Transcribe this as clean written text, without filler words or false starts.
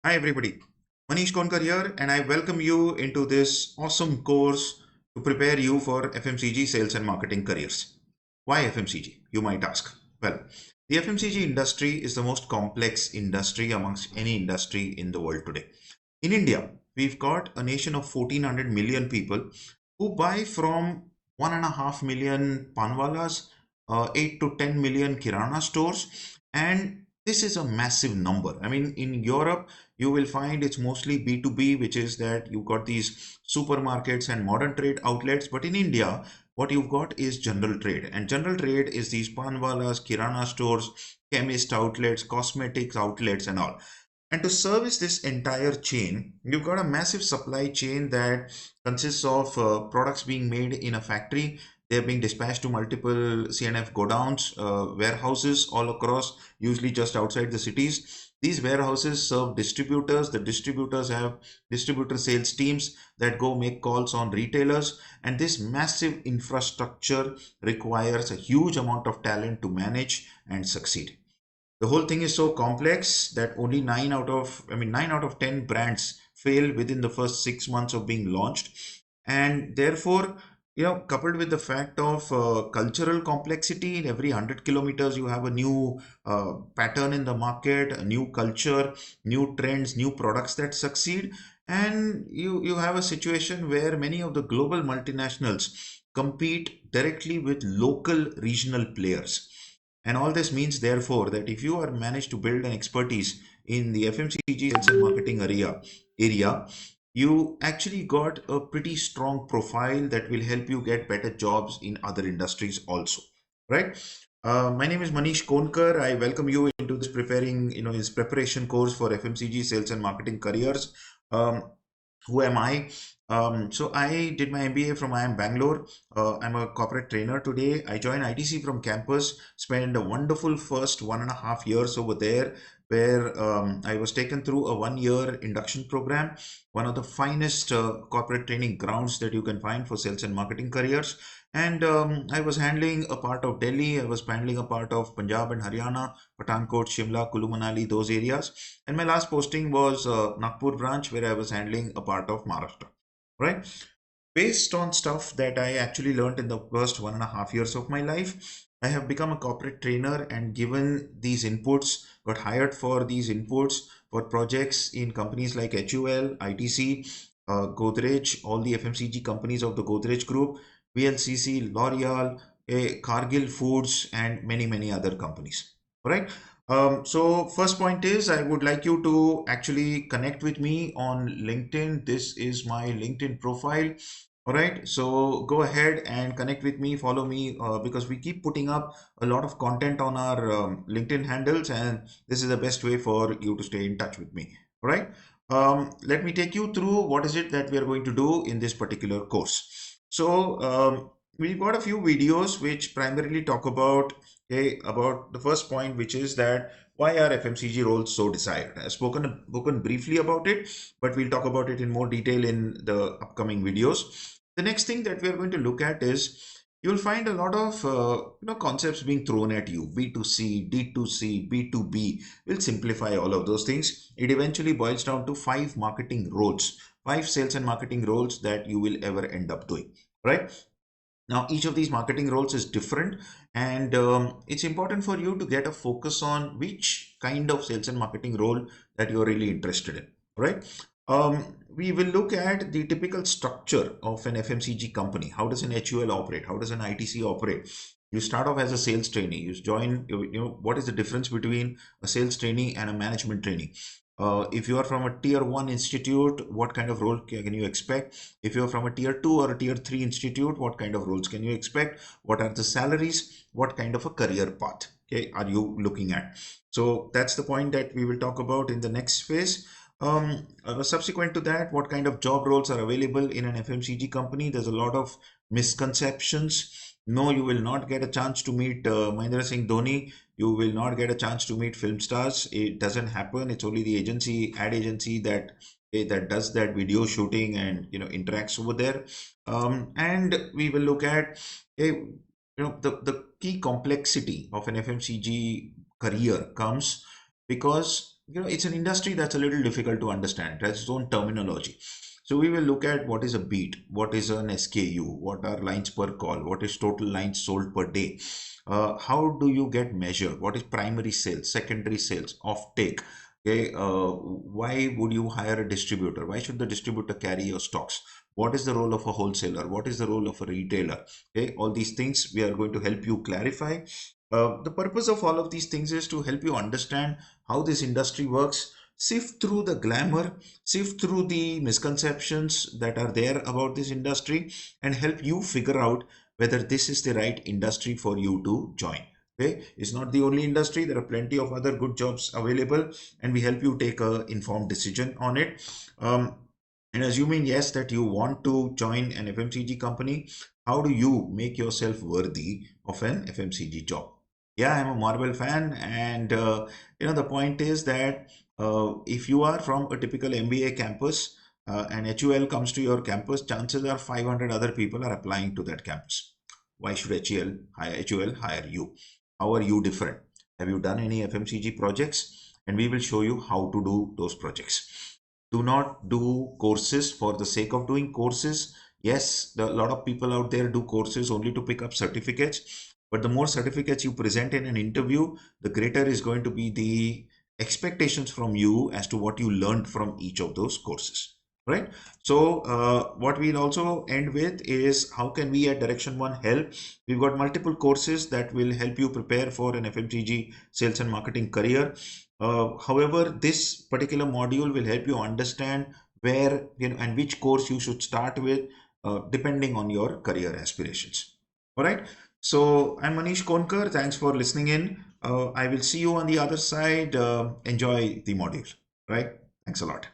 Hi everybody, Maneesh Konkar here, and I welcome you into this awesome course to prepare you for FMCG sales and marketing careers. Why FMCG? You might ask. Well, the FMCG industry is the most complex industry amongst any industry in the world today. In India, we've got a nation of 1400 million people who buy from 1.5 million panwalas, 8 to 10 million kirana stores, and this is a massive number. I mean, in Europe, you will find it's mostly B2B, which is that you've got these supermarkets and modern trade outlets. But in India, what you've got is general trade. And general trade is these panwalas, kirana stores, chemist outlets, cosmetics outlets, and all. And to service this entire chain, you've got a massive supply chain that consists of products being made in a factory. They're being dispatched to multiple CNF godowns, warehouses all across, usually just outside the cities. These warehouses serve distributors. The distributors have distributor sales teams that go make calls on retailers. And this massive infrastructure requires a huge amount of talent to manage and succeed. The whole thing is so complex that only 9 out of 10 brands fail within the first 6 months of being launched. And therefore, coupled with the fact of cultural complexity, in every 100 kilometers you have a new pattern in the market, a new culture, new trends, new products that succeed. And you have a situation where many of the global multinationals compete directly with local regional players. And all this means, therefore, that if you are managed to build an expertise in the FMCG sales and marketing area, you actually got a pretty strong profile that will help you get better jobs in other industries also, right? My name is Maneesh Konkar. I welcome you into this his preparation course for FMCG sales and marketing careers. Um, who am I? So I did my MBA from IIM Bangalore. I'm a corporate trainer today. I joined ITC from campus, spent a wonderful first 1.5 years over there, where I was taken through a 1 year induction program, one of the finest corporate training grounds that you can find for sales and marketing careers. And I was handling a part of Delhi, I was handling a part of Punjab and Haryana, Pathankot, Shimla, Kulu Manali, those areas. And my last posting was Nagpur branch, where I was handling a part of Maharashtra, right? Based on stuff that I actually learned in the first 1.5 years of my life, I have become a corporate trainer and given these inputs, got hired for these inputs for projects in companies like HUL, ITC, Godrej, all the FMCG companies of the Godrej Group, VLCC, L'Oreal, Cargill Foods, and many, many other companies. All right. So first point is I would like you to actually connect with me on LinkedIn. This is my LinkedIn profile. All right. So go ahead and connect with me, follow me because we keep putting up a lot of content on our LinkedIn handles, and this is the best way for you to stay in touch with me. All right. Let me take you through what is it that we are going to do in this particular course. So we've got a few videos which primarily talk about about the first point, which is that why are FMCG roles so desired? I've spoken briefly about it, but we'll talk about it in more detail in the upcoming videos. The next thing that we're going to look at is you'll find a lot of concepts being thrown at you. B2C, D2C, B2B. We'll simplify all of those things. It eventually boils down to 5 marketing roles, 5 sales and marketing roles that you will ever end up doing, right? Now, each of these marketing roles is different, and it's important for you to get a focus on which kind of sales and marketing role that you're really interested in, right? We will look at the typical structure of an FMCG company. How does an HUL operate? How does an ITC operate? You start off as a sales trainee. You join, what is the difference between a sales trainee and a management trainee? If you are from a tier 1 institute, what kind of role can you expect? If you're from a tier 2 or a tier 3 institute, what kind of roles can you expect? What are the salaries? What kind of a career path, okay, are you looking at? So that's the point that we will talk about in the next phase. Subsequent to that, what kind of job roles are available in an FMCG company? There's a lot of misconceptions. No, you will not get a chance to meet Mahendra Singh Dhoni. You will not get a chance to meet film stars. It doesn't happen. It's only the ad agency that that does that video shooting and interacts over there. And we will look at the key complexity of an FMCG career comes because it's an industry that's a little difficult to understand. It has its own terminology. So we will look at what is a beat, what is an SKU, what are lines per call, what is total lines sold per day. How do you get measured? What is primary sales, secondary sales, off take? Okay, why would you hire a distributor? Why should the distributor carry your stocks? What is the role of a wholesaler? What is the role of a retailer? Okay, all these things we are going to help you clarify. The purpose of all of these things is to help you understand how this industry works, sift through the glamour, sift through the misconceptions that are there about this industry, and help you figure out whether this is the right industry for you to join. Okay, it's not the only industry. There are plenty of other good jobs available, and we help you take a informed decision on it. And assuming yes that you want to join an FMCG company, how do you make yourself worthy of an FMCG job? Yeah, I'm a Marvel fan, and the point is that if you are from a typical MBA campus and HUL comes to your campus, chances are 500 other people are applying to that campus. Why should HUL hire you? How are you different? Have you done any FMCG projects? And we will show you how to do those projects. Do not do courses for the sake of doing courses. Yes, a lot of people out there do courses only to pick up certificates, but the more certificates you present in an interview, the greater is going to be the expectations from you as to what you learned from each of those courses. Right. So what we'll also end with is how can we at Direction One help? We've got multiple courses that will help you prepare for an FMCG sales and marketing career. However, this particular module will help you understand where and which course you should start with depending on your career aspirations. All right. So I'm Maneesh Konkar. Thanks for listening in. I will see you on the other side. Enjoy the module. Right. Thanks a lot.